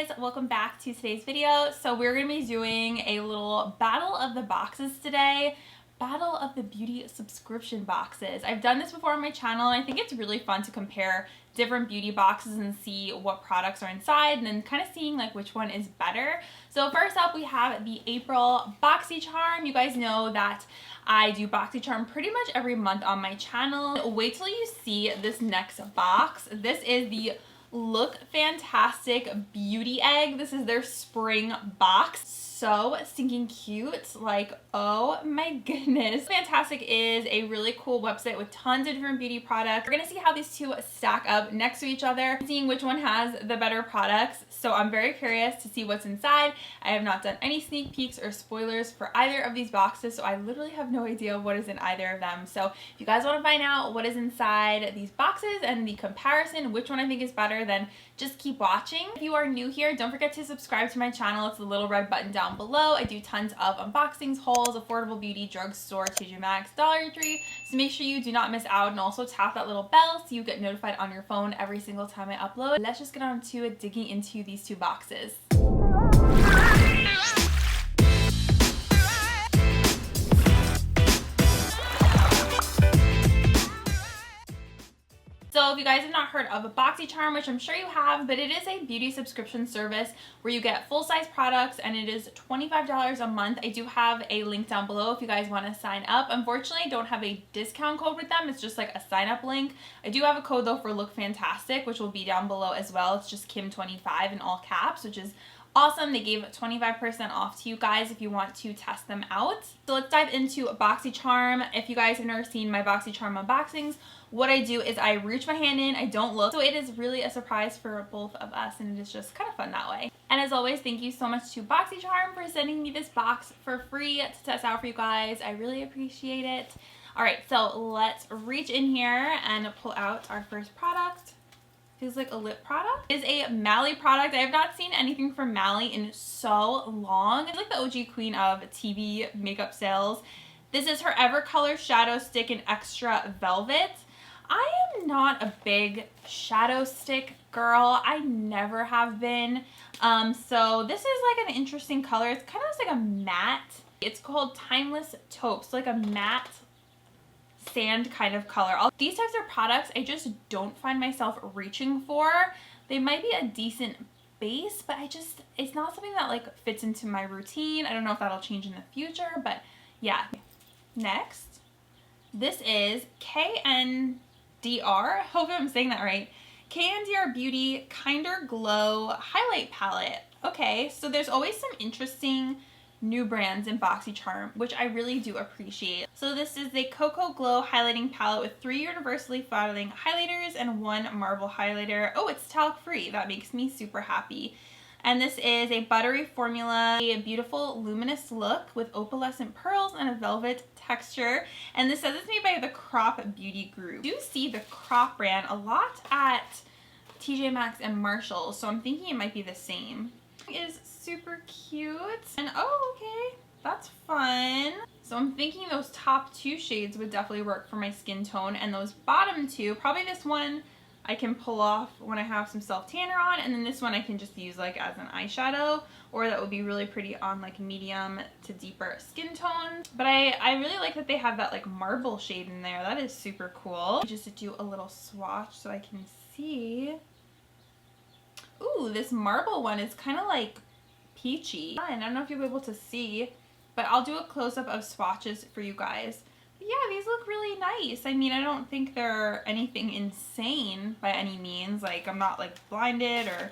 guys, welcome back to today's video. So we're going to be doing a little battle of the boxes today. Battle of the beauty subscription boxes. I've done this before on my channel and I think it's really fun to compare different beauty boxes and see what products are inside and then kind of seeing like which one is better. So first up we have the April Boxycharm. You guys know that I do Boxycharm pretty much every month on my channel. Wait till you see this next box. This is the LookFantastic Beauty Egg. This is their spring box. So stinking cute, like oh my goodness. Fantastic is a really cool website with tons of different beauty products. We're gonna see how these two stack up next to each other, seeing which one has the better products. So I'm very curious to see what's inside. I have not done any sneak peeks or spoilers for either of these boxes, so I literally have no idea what is in either of them. So if you guys want to find out what is inside these boxes and the comparison, which one I think is better, then just keep watching. If you are new here, don't forget to subscribe to my channel. It's the little red button down below. I do tons of unboxings, hauls, affordable beauty, drugstore, TJ Maxx, Dollar Tree. So make sure you do not miss out and also tap that little bell so you get notified on your phone every single time I upload. Let's just get on to digging into these two boxes. So if you guys have not heard of a Boxycharm, which I'm sure you have, but it is a beauty subscription service where you get full-size products and it is $25 a month. I do have a link down below if you guys want to sign up. Unfortunately, I don't have a discount code with them. It's just like a sign-up link. I do have a code though for LookFantastic, which will be down below as well. It's just Kim25 in all caps, which is awesome. They gave 25% off to you guys if you want to test them out. So let's dive into Boxycharm. If you guys have never seen my Boxycharm unboxings, what I do is I reach my hand in, I don't look. So it is really a surprise for both of us and it is just kind of fun that way. And as always, thank you so much to Boxycharm for sending me this box for free to test out for you guys. I really appreciate it. All right, so let's reach in here and pull out our first product. Feels like a lip product. It is a Mally product. I have not seen anything from Mally in so long. It's like the OG queen of TV makeup sales. This is her Evercolor Shadow Stick in Extra Velvet. I am not a big shadow stick girl. I never have been. So this is like an interesting color. It's kind of like a matte. It's called Timeless Taupe. So like a matte sand kind of color. These types of products I just don't find myself reaching for. They might be a decent base, but it's not something that like fits into my routine. I don't know if that'll change in the future, but yeah. Next, this is KNDR, hope I'm saying that right, KNDR Beauty Kinder Glow Highlight Palette. Okay, so there's always some interesting new brands in Boxycharm, which I really do appreciate. So this is the Cocoa Glow Highlighting Palette with 3 universally flattering highlighters and 1 marble highlighter. Oh, it's talc free. That makes me super happy. And this is a buttery formula, a beautiful luminous look with opalescent pearls and a velvet texture. And this says it's made by the Crop Beauty Group. You do see the Crop brand a lot at TJ Maxx and Marshalls, so I'm thinking it might be the same. It is super cute. And oh, okay, that's fun. So I'm thinking those top 2 shades would definitely work for my skin tone, and those bottom 2, probably this one I can pull off when I have some self-tanner on, and then this one I can just use like as an eyeshadow, or that would be really pretty on like medium to deeper skin tone. But I really like that they have that like marble shade in there. That is super cool. Just to do a little swatch so I can see. Ooh, this marble one is kind of like peachy. And I don't know if you'll be able to see, but I'll do a close-up of swatches for you guys. But yeah, these look really nice. I mean, I don't think they're anything insane by any means. Like, I'm not like blinded or,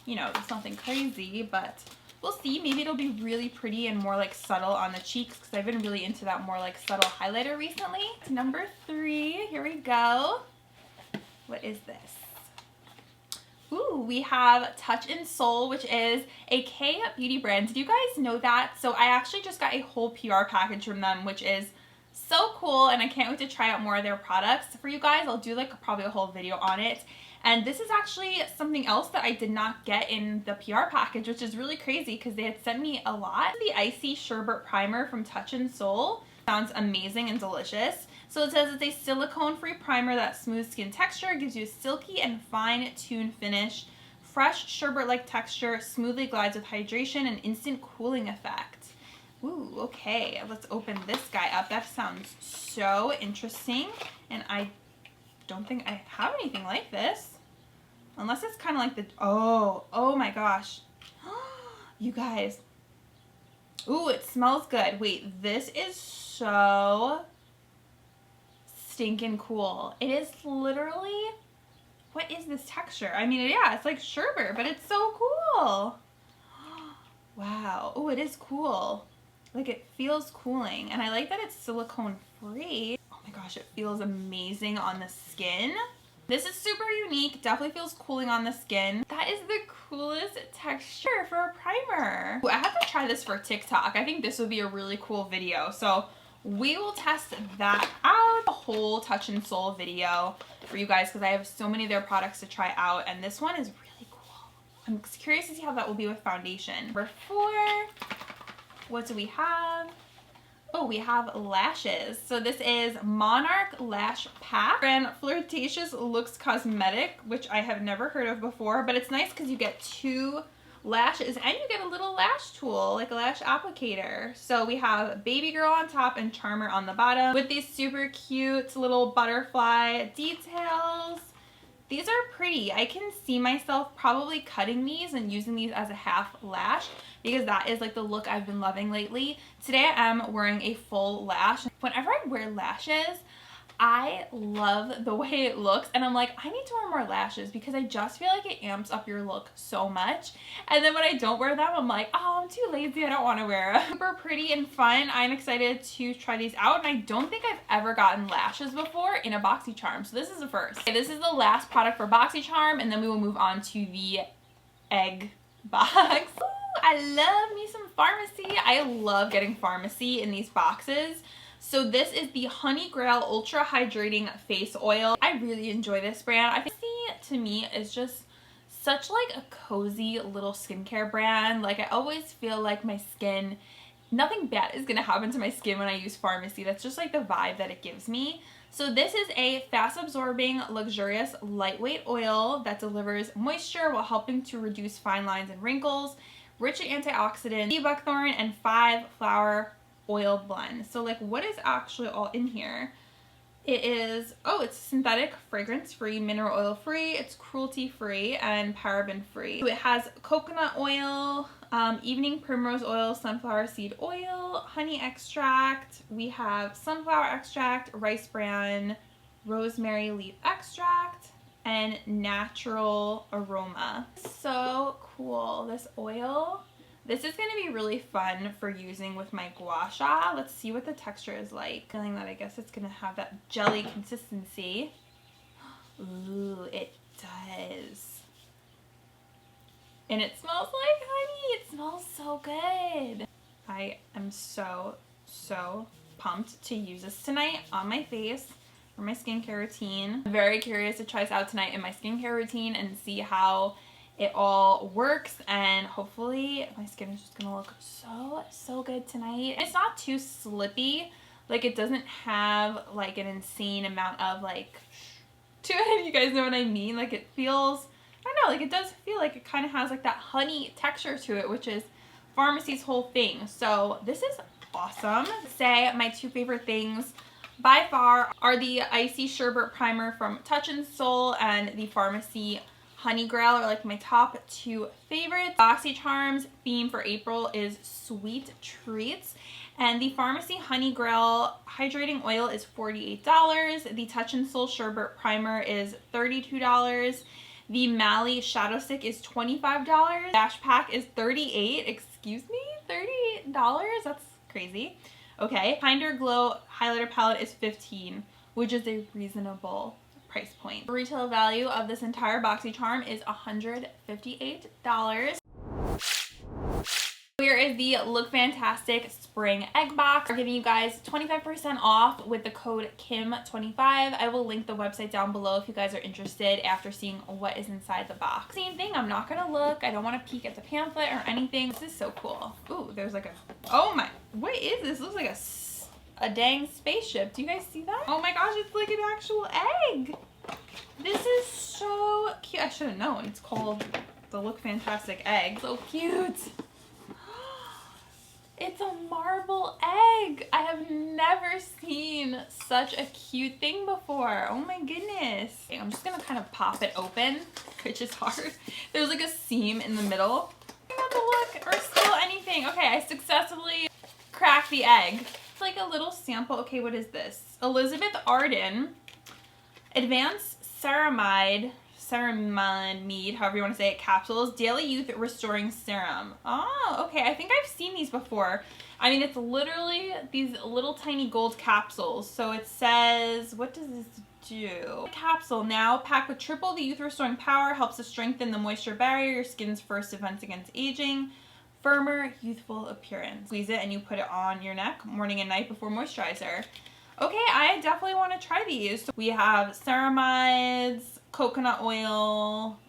you know, it's nothing crazy, but we'll see. Maybe it'll be really pretty and more like subtle on the cheeks because I've been really into that more like subtle highlighter recently. Number 3, here we go. What is this? Ooh, we have Touch in Soul, which is a K-beauty brand. Did you guys know that? So I actually just got a whole PR package from them, which is so cool, and I can't wait to try out more of their products for you guys. I'll do like probably a whole video on it. And this is actually something else that I did not get in the PR package, which is really crazy because they had sent me a lot. The Icy Sherbet Primer from Touch in Soul. Sounds amazing and delicious. So it says it's a silicone-free primer that smooths skin texture, gives you a silky and fine-tuned finish fresh sherbet-like texture, smoothly glides with hydration and instant cooling effect. Ooh, okay, let's open this guy up. That sounds so interesting, and I don't think I have anything like this. Unless it's kind of like the, oh my gosh. You guys. Ooh, it smells good. Wait, this is so stinking cool. It is literally, what is this texture? I mean, yeah, it's like sherbet, but it's so cool. Wow. Oh, it is cool. Like, it feels cooling, and I like that it's silicone free. Oh my gosh, it feels amazing on the skin. This is super unique, definitely feels cooling on the skin. That is the coolest texture for a primer. Ooh, I have to try this for TikTok. I think this would be a really cool video. So we will test that out. A whole Touch in Sol video for you guys because I have so many of their products to try out, and this one is really cool. I'm curious to see how that will be with foundation. Number 4, what do we have? Oh, we have lashes. So this is Monarch Lash Pack, brand Flirtatious Looks Cosmetic, which I have never heard of before, but it's nice because you get 2 lashes and you get a little lash tool, like a lash applicator. So we have Baby Girl on top and Charmer on the bottom with these super cute little butterfly details. These are pretty. I can see myself probably cutting these and using these as a half lash because that is like the look I've been loving lately. Today I am wearing a full lash. Whenever I wear lashes, I love the way it looks, and I'm like, I need to wear more lashes because I just feel like it amps up your look so much. And then when I don't wear them, I'm like, oh, I'm too lazy, I don't want to wear them. Super pretty and fun. I'm excited to try these out, and I don't think I've ever gotten lashes before in a Boxycharm, so this is the first. Okay, this is the last product for Boxycharm, and then we will move on to the egg box. Ooh, I love me some Pharmacy. I love getting Pharmacy in these boxes. So this is the Honey Grail Ultra Hydrating Face Oil. I really enjoy this brand. I think to me is just such like a cozy little skincare brand. Like, I always feel like my skin, nothing bad is gonna happen to my skin when I use Pharmacy. That's just like the vibe that it gives me. So this is a fast absorbing, luxurious, lightweight oil that delivers moisture while helping to reduce fine lines and wrinkles, rich in antioxidants, sea buckthorn, and 5-flower oil blend. So like, what is actually all in here? It is, oh, it's synthetic, fragrance free, mineral oil free, it's cruelty free, and paraben free. So it has coconut oil, evening primrose oil, sunflower seed oil, honey extract, we have sunflower extract, rice bran, rosemary leaf extract, and natural aroma. So cool, this oil. This is going to be really fun for using with my gua sha. Let's see what the texture is like. Feeling that I guess it's going to have that jelly consistency. Ooh, it does. And it smells like honey. It smells so good. I am so pumped to use this tonight on my face for my skincare routine. I'm very curious to try this out tonight in my skincare routine and see how it all works, and hopefully my skin is just gonna look so good tonight. It's not too slippy, like it doesn't have like an insane amount of like to it, you guys know what I mean? Like it feels, I don't know, like it does feel like it kind of has like that honey texture to it, which is Pharmacy's whole thing. So this is awesome. Say my 2 favorite things by far are the Icy Sherbet Primer from Touch in Sol and the Pharmacy Honey Grail are like my top 2 favorites. Boxycharm's theme for April is Sweet Treats, and the Pharmacy Honey Grail Hydrating Oil is $48. The Touch in Sol Sherbet Primer is $32. The Mally Shadow Stick is $25. Lash Pack is $38. Excuse me? $38? That's crazy. Okay. Kinder Glow Highlighter Palette is $15, which is a reasonable price point. The retail value of this entire Boxycharm is $158. Here is the LookFantastic Spring Egg Box. We're giving you guys 25% off with the code KIM25. I will link the website down below if you guys are interested after seeing what is inside the box. Same thing, I'm not gonna look. I don't want to peek at the pamphlet or anything. This is so cool. Ooh, there's like a, oh my, what is this? This looks like a dang spaceship. Do you guys see that? Oh my gosh, it's like an actual egg. This is so cute. I should have known. It's called the LookFantastic egg. So cute. It's a marble egg. I have never seen such a cute thing before. Oh my goodness. Okay, I'm just gonna kind of pop it open, which is hard. There's like a seam in the middle. Not to look or spill anything. Okay, I successfully cracked the egg. It's like a little sample. Okay, what is this? Elizabeth Arden Advanced Ceramide, however you want to say it, capsules, Daily Youth Restoring Serum. Oh, okay. I think I've seen these before. I mean, it's literally these little tiny gold capsules. So it says, what does this do? Capsule now packed with triple the youth restoring power, helps to strengthen the moisture barrier, your skin's first defense against aging, firmer, youthful appearance. Squeeze it and you put it on your neck morning and night before moisturizer. Okay, I definitely want to try these. So we have ceramides, coconut oil,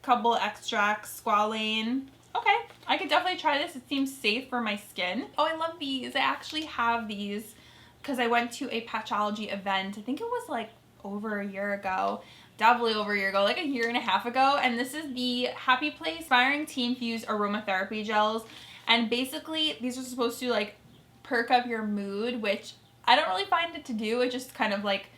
couple extracts, squalane. Okay, I could definitely try this. It seems safe for my skin. Oh, I love these. I actually have these because I went to a Patchology event. I think it was like over a year ago. Definitely over a year ago, like a year and a half ago. And this is the Happy Place Inspiring Tea Infused Aromatherapy Gels. And basically, these are supposed to like perk up your mood, which I don't really find it to do. It just kind of like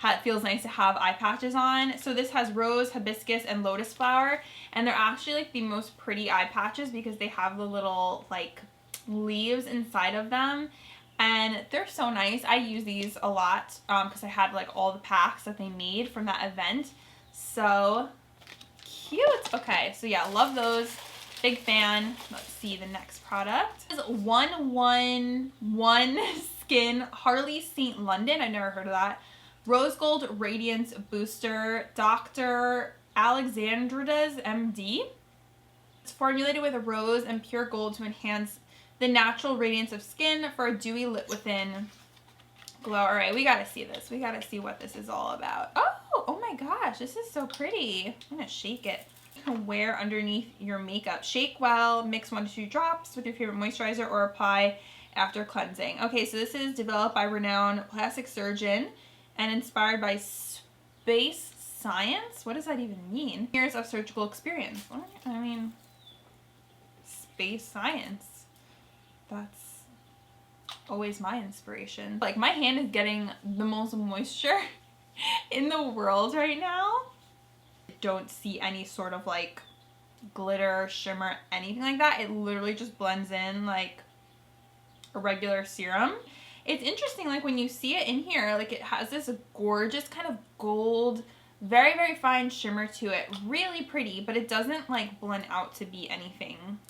it feels nice to have eye patches on. So this has rose, hibiscus, and lotus flower, and they're actually like the most pretty eye patches because they have the little like leaves inside of them, and they're so nice. I use these a lot because I had like all the packs that they made from that event. So cute. Okay, so yeah, love those. Big fan. Let's see the next product. This is 111 Skin Harley St. London. I've never heard of that. Rose Gold Radiance Booster, Dr. Alexandra's MD. It's formulated with a rose and pure gold to enhance the natural radiance of skin for a dewy lit within glow. All right, we gotta see this. We gotta see what this is all about. Oh my gosh, this is so pretty. I'm gonna shake it. You can wear underneath your makeup. Shake well, mix 1 to 2 drops with your favorite moisturizer or apply after cleansing. Okay, so this is developed by renowned plastic surgeon and inspired by space science. What does that even mean? Years of surgical experience. What? I mean, space science. That's always my inspiration. Like, my hand is getting the most moisture in the world right now. I don't see any sort of like glitter, shimmer, anything like that. It literally just blends in like a regular serum. It's interesting, like when you see it in here, like it has this gorgeous kind of gold, very, very fine shimmer to it. Really pretty, but it doesn't like blend out to be anything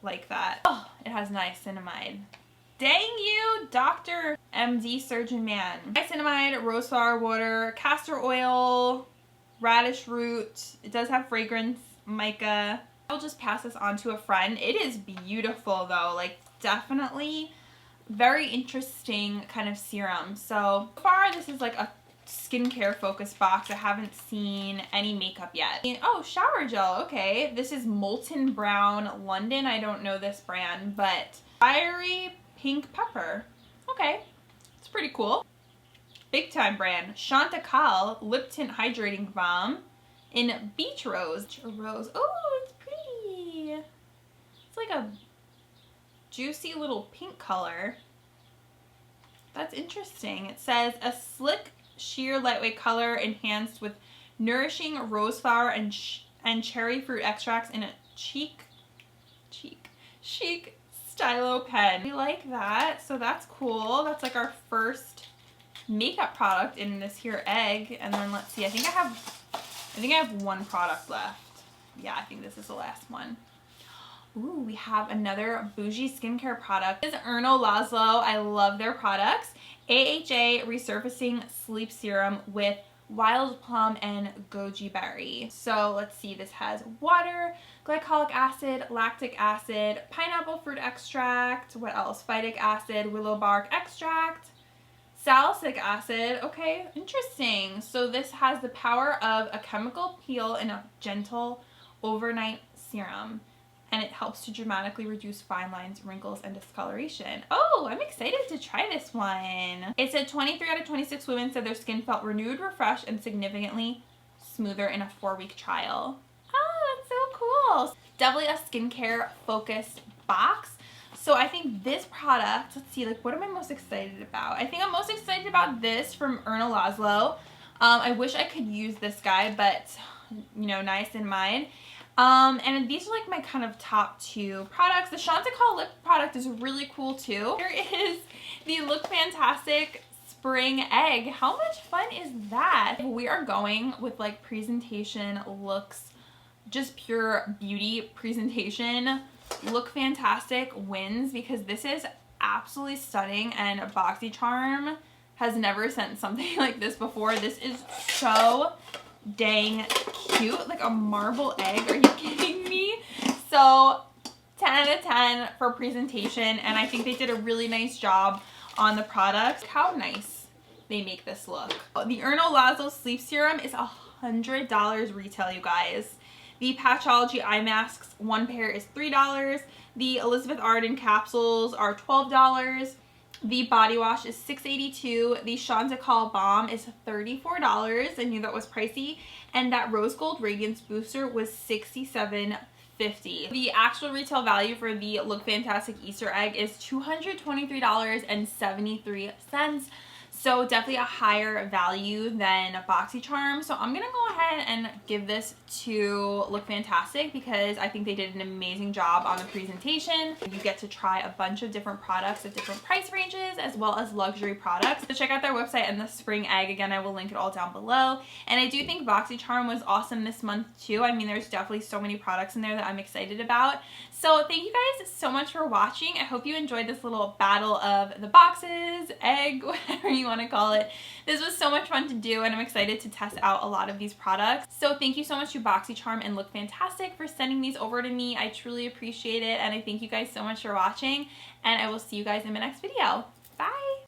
like that. Oh, it has niacinamide. Dang you, Dr. MD Surgeon Man. Niacinamide, rose flower water, castor oil, radish root. It does have fragrance, mica. I'll just pass this on to a friend. It is beautiful though, like definitely very interesting kind of serum. So far this is like a skincare focused box. I haven't seen any makeup yet. Oh, shower gel. Okay, this is Molten Brown London. I don't know this brand, but fiery pink pepper. Okay, it's pretty cool. Big time brand. Chantecaille Lip Tint Hydrating Balm in Beach Rose. Oh, it's pretty. It's like a juicy little pink color. That's interesting. It says a slick, sheer, lightweight color enhanced with nourishing rose flower and cherry fruit extracts in a chic stylo pen. We like that, so that's cool. That's like our first makeup product in this here egg. And then let's see, I think I have one product left. Yeah, I think this is the last one. Ooh, we have another bougie skincare product. This is NUZZOLO. I love their products. AHA Resurfacing Sleep Serum with wild plum and goji berry. So let's see, this has water, glycolic acid, lactic acid, pineapple fruit extract, what else? Phytic acid, willow bark extract, salicylic acid. Okay, interesting. So this has the power of a chemical peel in a gentle overnight serum, and it helps to dramatically reduce fine lines, wrinkles, and discoloration. Oh, I'm excited to try this one. It said 23 out of 26 women said their skin felt renewed, refreshed, and significantly smoother in a 4-week trial. Oh, that's so haul. Definitely a skincare focused box. So I think this product, let's see, like what am I most excited about? I think I'm most excited about this from NUZZOLO. I wish I could use this guy, but you know, nice in mine. And these are like my kind of top two products. The Chanticleer lip product is really cool too. Here is the LookFantastic Spring Egg. How much fun is that? We are going with like presentation looks, just pure beauty presentation. LookFantastic wins because this is absolutely stunning, and Boxycharm has never sent something like this before. This is so dang cute, like a marble egg. Are you kidding me? So 10 out of 10 for presentation, and I think they did a really nice job on the product. How nice they make this look. The NUZZOLO Sleep Serum is $100 retail, you guys. The Patchology eye masks, one pair is $3. The Elizabeth Arden capsules are $12. The body wash is $6.82. The Chanticleer balm is $34. I knew that was pricey. And that rose gold radiance booster was $67.50. The actual retail value for the LookFantastic Easter egg is $223.73. So definitely a higher value than Boxycharm. So I'm gonna go ahead and give this to LookFantastic because I think they did an amazing job on the presentation. You get to try a bunch of different products at different price ranges as well as luxury products. So check out their website and the Spring Egg. Again, I will link it all down below. And I do think Boxycharm was awesome this month too. I mean, there's definitely so many products in there that I'm excited about. So thank you guys so much for watching. I hope you enjoyed this little battle of the boxes, egg, whatever you want to call it. This was so much fun to do, and I'm excited to test out a lot of these products. So thank you so much to Boxycharm and LookFantastic for sending these over to me. I truly appreciate it, and I thank you guys so much for watching, and I will see you guys in my next video. Bye!